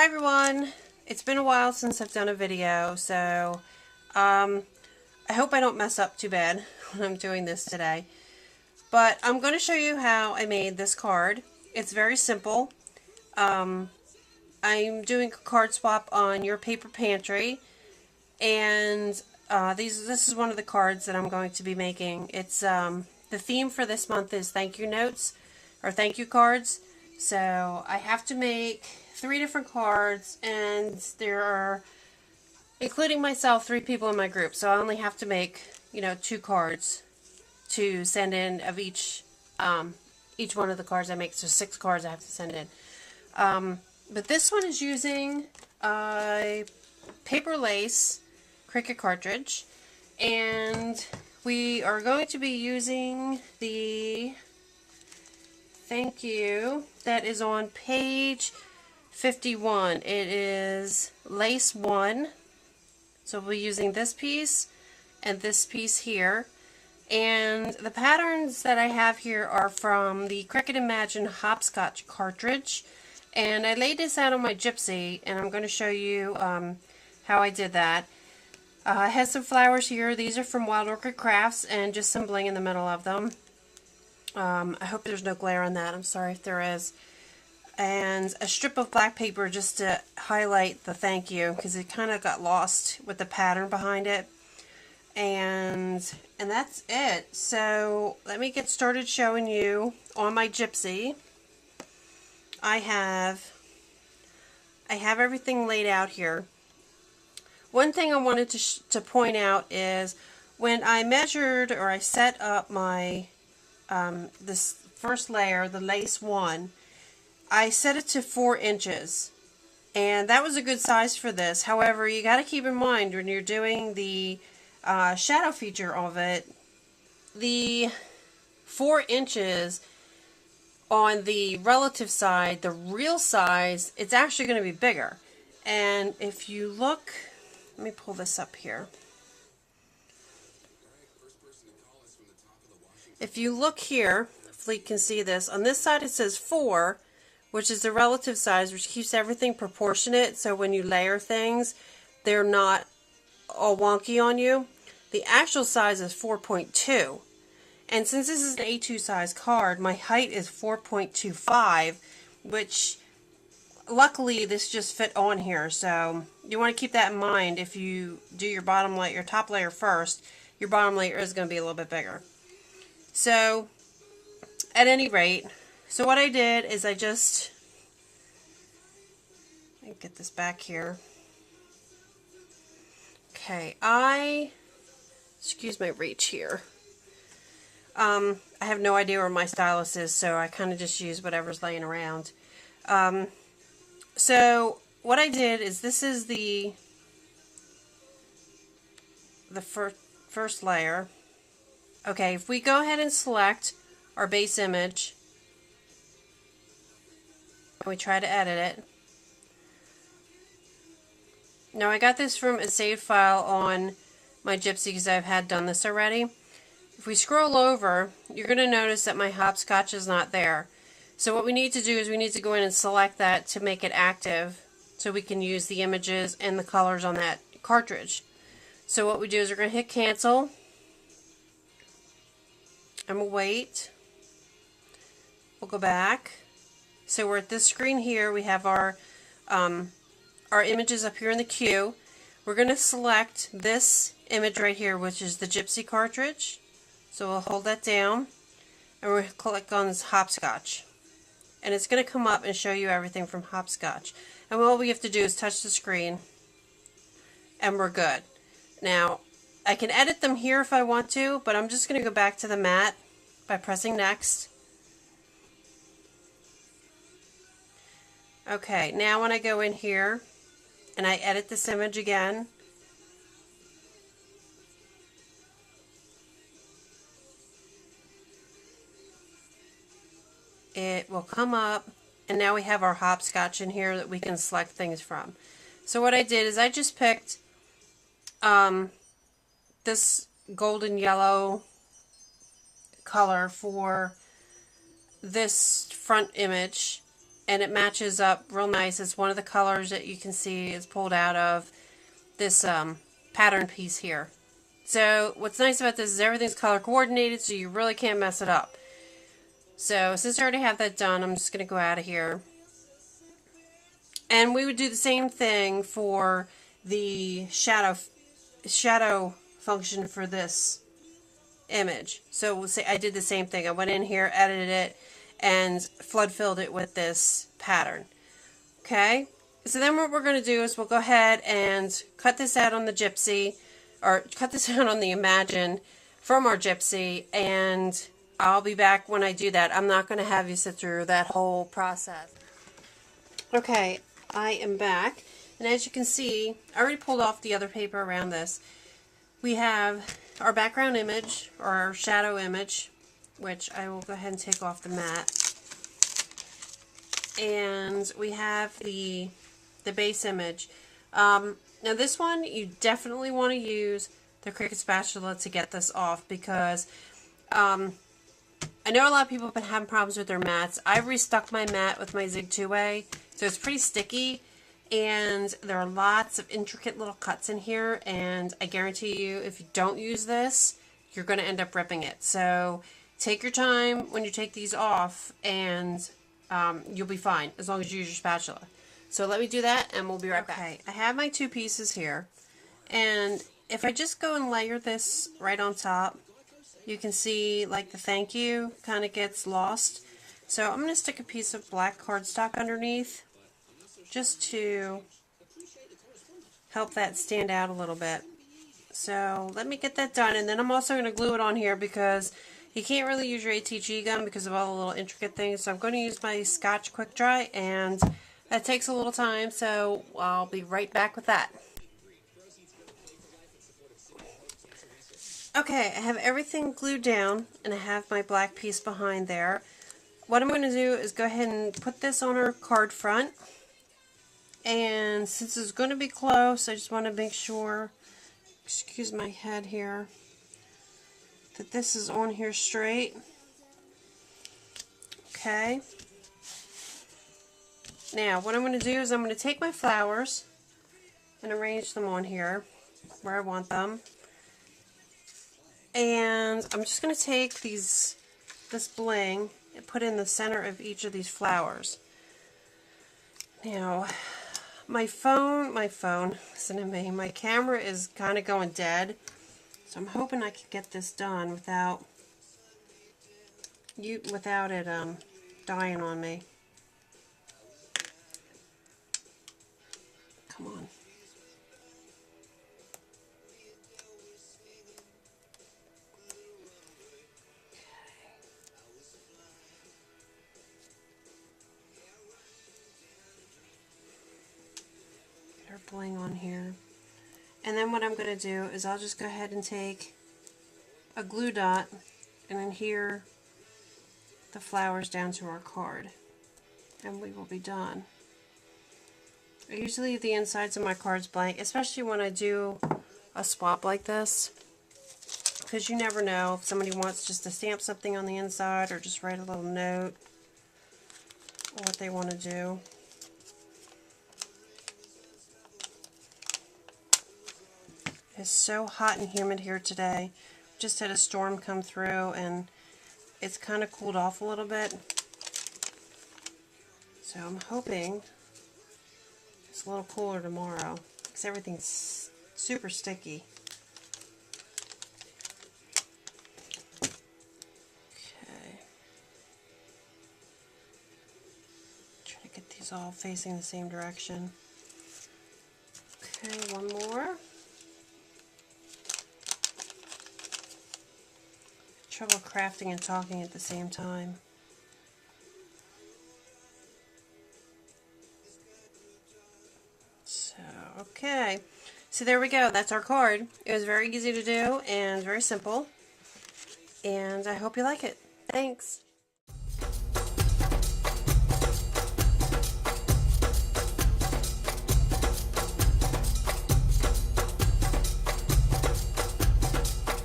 Hi everyone! It's been a while since I've done a video, so I hope I don't mess up too bad when I'm doing this today. But I'm going to show you how I made this card. It's very simple. I'm doing a card swap on Your Paper Pantry, and this is one of the cards that I'm going to be making. It's the theme for this month is thank you notes, or thank you cards. So I have to make 3 different cards, and there are, including myself, 3 people in my group. So I only have to make, 2 cards to send in of each one of the cards I make. So 6 cards I have to send in. But this one is using a paper lace Cricut cartridge, and we are going to be using the thank you that is on page 51. It is lace 1, so we'll be using this piece and this piece here, and the patterns that I have here are from the Cricut Imagine Hopscotch cartridge, and I laid this out on my Gypsy, and I'm going to show you how I did that. I have some flowers here. These are from Wild Orchid Crafts, and just some bling in the middle of them. I hope there's no glare on that. I'm sorry if there is. And a strip of black paper just to highlight the thank you, because it kind of got lost with the pattern behind it. And that's it. So let me get started showing you on my Gypsy. I have everything laid out here. One thing I wanted to point out is when I measured, or I set up my this first layer, the lace 1, I set it to 4 inches, and that was a good size for this. However, you got to keep in mind when you're doing the shadow feature of it, the 4 inches on the relative side, the real size, it's actually going to be bigger. And if you look, let me pull this up here. If you look here, hopefully you can see this, on this side it says 4, which is the relative size, which keeps everything proportionate, so when you layer things, they're not all wonky on you. The actual size is 4.2. And since this is an A2 size card, my height is 4.25, which luckily this just fit on here. So you want to keep that in mind. If you do your bottom layer, your top layer first, your bottom layer is going to be a little bit bigger. So at any rate, so what I did is let me get this back here. Okay, excuse my reach here. I have no idea where my stylus is, so I kind of just use whatever's laying around. So what I did is, this is the first layer. Okay, if we go ahead and select our base image, and we try to edit it. Now I got this from a saved file on my Gypsy because I've had done this already. If we scroll over, you're going to notice that my hopscotch is not there. So what we need to do is we need to go in and select that to make it active, so we can use the images and the colors on that cartridge. So what we do is we're going to hit cancel, and we'll wait. We'll go back. So we're at this screen here. We have our images up here in the queue. We're going to select this image right here, which is the Gypsy cartridge. So we'll hold that down, and we'll click on this Hopscotch. And it's going to come up and show you everything from Hopscotch. And all we have to do is touch the screen, and we're good. Now, I can edit them here if I want to, but I'm just going to go back to the mat by pressing next. Okay, now when I go in here and I edit this image again, it will come up, and now we have our hopscotch in here that we can select things from. So what I did is I just picked this golden yellow color for this front image, and it matches up real nice. It's one of the colors that you can see is pulled out of this pattern piece here. So what's nice about this is everything's color coordinated, so you really can't mess it up. So since I already have that done, I'm just going to go out of here. And we would do the same thing for the shadow function for this image. So we'll say I did the same thing. I went in here, edited it, and flood filled it with this pattern. Okay? So then what we're going to do is we'll go ahead and cut this out on the Gypsy, or cut this out on the Imagine from our Gypsy, and I'll be back when I do that. I'm not going to have you sit through that whole process. Okay, I am back, and as you can see, I already pulled off the other paper around this. We have our background image, or our shadow image, which I will go ahead and take off the mat. And we have the base image. Now this one, you definitely want to use the Cricut spatula to get this off, because I know a lot of people have been having problems with their mats. I've restuck my mat with my Zig 2A, so it's pretty sticky, and there are lots of intricate little cuts in here, and I guarantee you if you don't use this, you're going to end up ripping it. So take your time when you take these off, and you'll be fine as long as you use your spatula. So let me do that, and we'll be right back. Okay, I have my two pieces here, and if I just go and layer this right on top, you can see like the thank you kind of gets lost. So I'm going to stick a piece of black cardstock underneath just to help that stand out a little bit. So let me get that done, and then I'm also going to glue it on here because you can't really use your ATG gun because of all the little intricate things. So I'm going to use my Scotch Quick Dry, and that takes a little time, so I'll be right back with that. Okay, I have everything glued down, and I have my black piece behind there. What I'm going to do is go ahead and put this on our card front. And since it's going to be close, I just want to make sure, excuse my head here, that this is on here straight. Okay. Now, what I'm going to do is I'm going to take my flowers and arrange them on here where I want them. And I'm just going to take this bling and put in the center of each of these flowers. Now, my phone, listen to me, my camera is kind of going dead. So I'm hoping I can get this done without it dying on me. Come on. Get our bling on here. And then what I'm going to do is I'll just go ahead and take a glue dot and adhere the flowers down to our card. And we will be done. I usually leave the insides of my cards blank, especially when I do a swap like this, because you never know if somebody wants just to stamp something on the inside or just write a little note or what they want to do. It's so hot and humid here today. Just had a storm come through and it's kind of cooled off a little bit. So I'm hoping it's a little cooler tomorrow because everything's super sticky. Okay. Try to get these all facing the same direction. Okay, one more. Trouble crafting and talking at the same time. So, okay. So there we go. That's our card. It was very easy to do and very simple. And I hope you like it. Thanks.